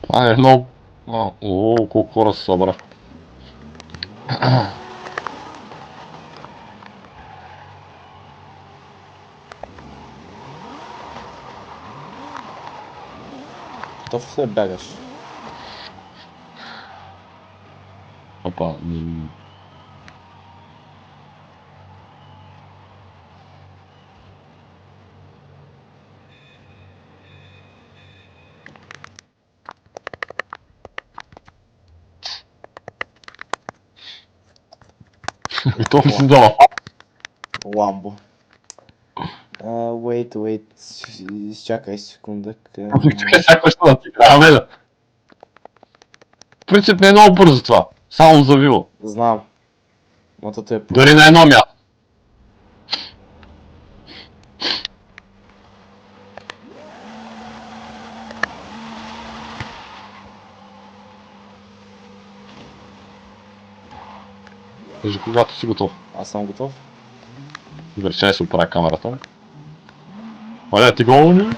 Това е много... О, колко хора се събра. Готов ли бягаш? Опа, готов ли си да? Ламбо. Wait, изчакай секунда. Чакай, всяко ще да ти играме да. В принцип не е много бързо това. Само завило. Знам. Мотото е Дори на едно място. Кажи когато си готов. Аз съм готов. Добре, ще се оправя камерата. Оля, ти го не?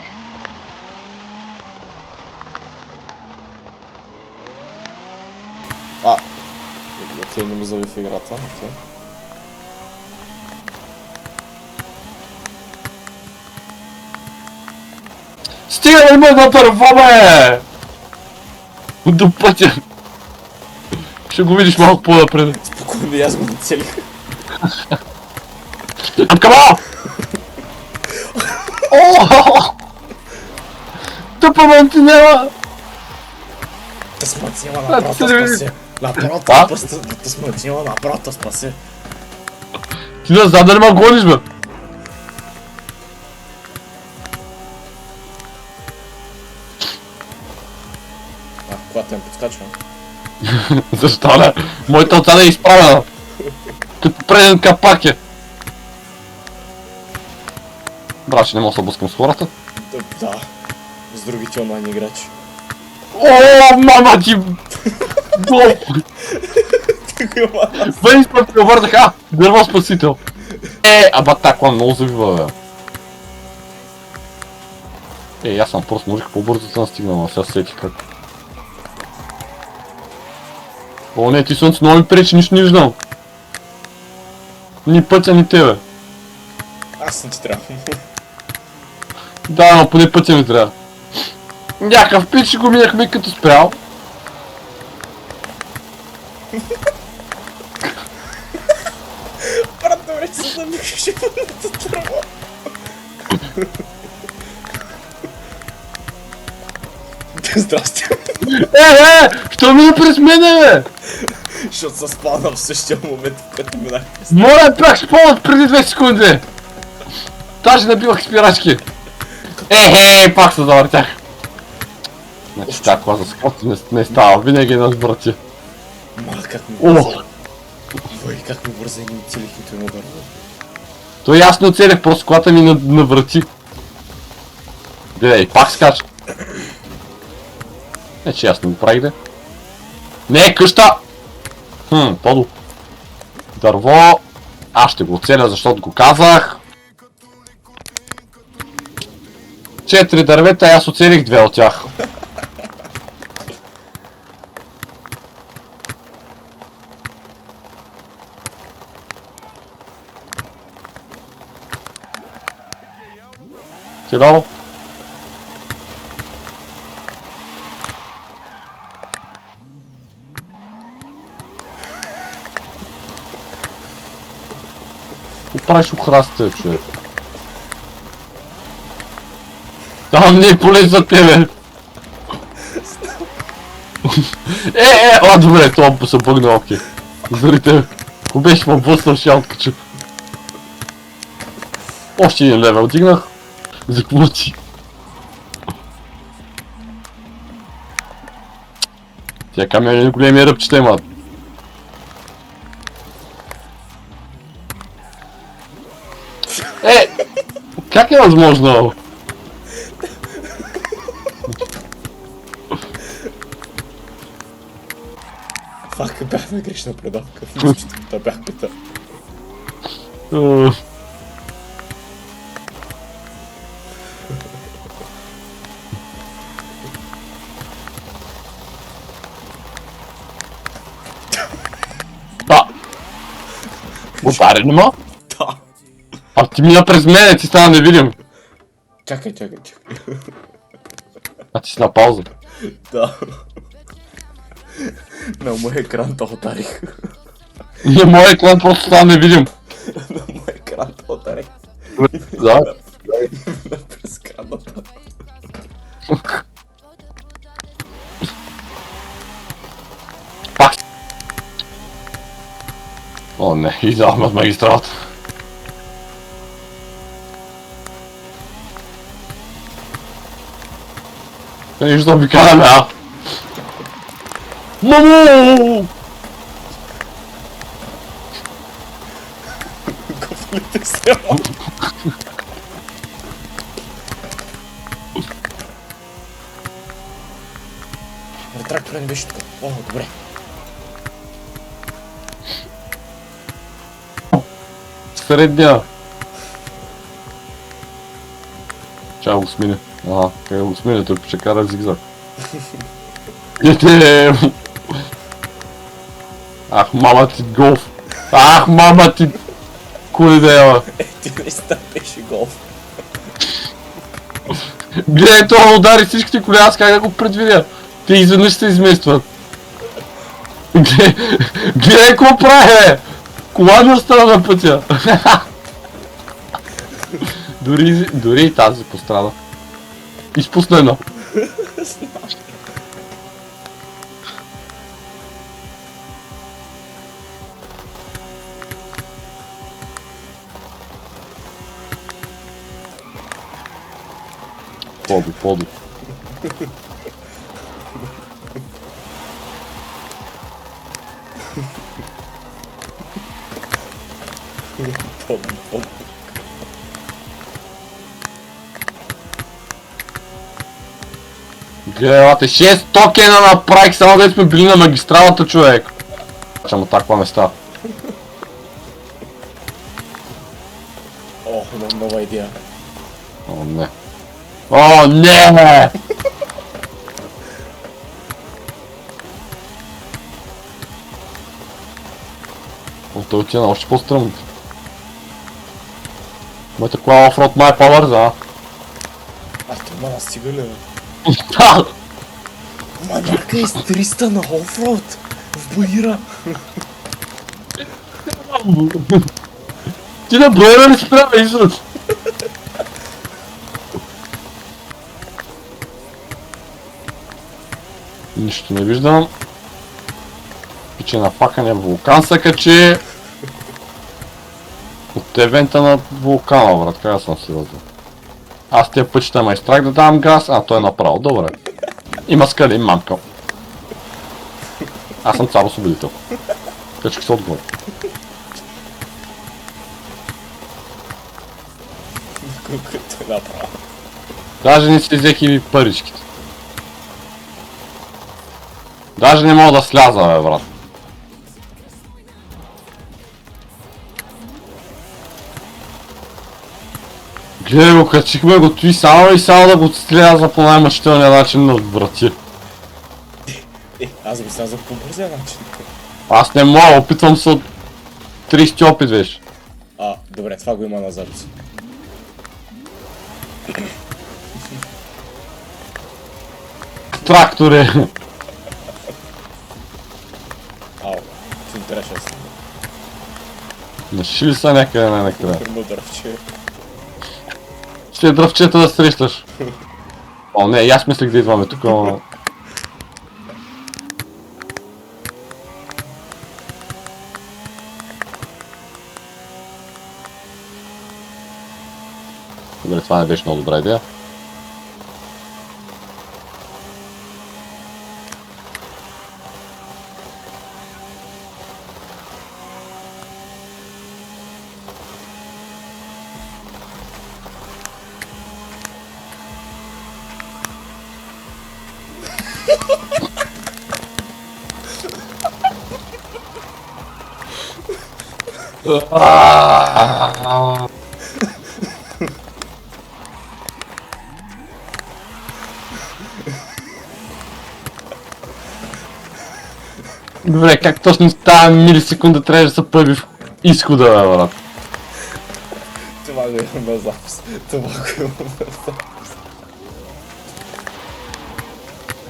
Окей, не ми зави в играта. Окей. Стига да има на търво, бе! До пътя! Ще го видиш малко по-напред. Спокойно, аз го нацелих. Откъма! Тъпа мантинела! Та смътила напрото спаси. Напрото спаси. Та смътила напрото спаси. Ти назад да не ма гониш, бе! Когато им подскачвам. Защо не? Моята оцена е изправена! Като преден капак е! Брат, че не мога да се блъскам с хората. Да. С другите онлайн играчи. О, мама ти! Бъди път ме върнах, дърво спасител! Аба такова много завива, бе. Аз съм просто можех по-бързо да съм стигнал, но сега сетих как. О, не, ти слънце много ми пречи, нищо не виждам. Ни пътя, ни тебе. Аз не ти трябва. Да, но поне пътя ми трябва. Някакъв пич ще го минахме като спрял. Брат, добре, че се замихаш и пълната тръва. Здрасти. Що ми през мене, бе? Защото се спална в същия момент, в който минах. Моля, бях спомнят преди 2 секунди. Даже набивах спирачки. Пак се завъртях. Значи тази кола за скъпто не става, винаги нас брати. Как ми О! бърза. Ой, как ми бърза и не целих нито едно дърво. То и аз не оцелях, просто колата ми наврати. Гледай, пак скача. Не, че аз не го правих, де. Не, къща! Подо. Дърво. Аз ще го оцеля, защото го казах. 4 дървета, аз оцелих 2 от тях. Ти дало? Правиш охрастите, човек. Там не е полез за тебе. Добре, това се бъгна, окей. Заради тебе. Ако беше ме блъснал, ще я откача. Още един левел дигнах. Заклути. Тя камера големи ръбчета имат. Как е възможно? Фак, бях на грешна предавка. Та бях пита. Ударени ма? Да. А ти мина през мене, ти стана невидим. Чакай. А ти си на пауза. Да. На моя екран те ударих. И моят екран просто стана невидим. На моя екран те ударих. Да. През краната. Пак. О не, излязахме от магистралата. Нищо ми караме, а? Мамо! Гофлите се. Трактора не беше тук. О, добре. Средния. Чай го сменя. Ага, как го сменя, той ще кара в зигзаг. Ете! Ах, мама ти голф! Ах, мама ти! Куди да ева? Ти наистина беше голф. Гледай, това удари всичките коли, аз как да го предвидя? Те изведнъж се изместват. Гледай какво прави! Кола ми остана на пътя. Дори и тази пострада. Изпусна едно. Поди. Помни. Гледате, 6 токена направих, само да сме били на магистралата, човек. Чамо таква места. О, нова идея. О, не. О, не! О, той отива още по-стръмно. Моята кола оффроуд май по-бърза, а? А това стига ли, бе? Да! Маняка е с 300 на оффроуд. В Баира. Ти на Баира ли спрява израз? Нищо не виждам. Пиче на факане вулкан се качи. От евента на вулкана, брат, как съм сериозен. Аз тия пътчета ме изтрах да давам газ, а той е направо, добре. Има скали, мамка. Аз съм цар освободител. Качки се отгоре. Колкото е направо. Даже не си взех и паричките. Даже не мога да сляза, бе, брат. Гледай го, качихме го той само и само да го сляза по най-мъчителния начин на брати. Аз го слязах по бързия начин. Аз не мога, опитвам се от 30 опит, виж. Добре, това го има на запис. Трактори. Ау, ти не трябваше да си. Наши ли са някъде най-накрая? Първо дървче. Ще е дръвчета да срещаш. О, не, и аз мислех да идваме тук, но... Добре, това не беше много добра идея. Добре, как точно в тази милисекунда трябва да се появи Изхода, брат. Това го имаме запис. Това го имаме запис.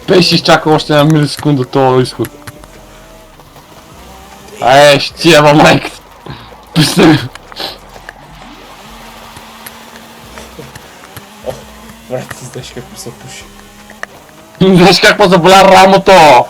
Беше изчакал още една милисекунда този изход. Ще ти еба майката. Пусни ми. Брат, ти знаеш какво се пуши. Знаеш какво заболя рамото?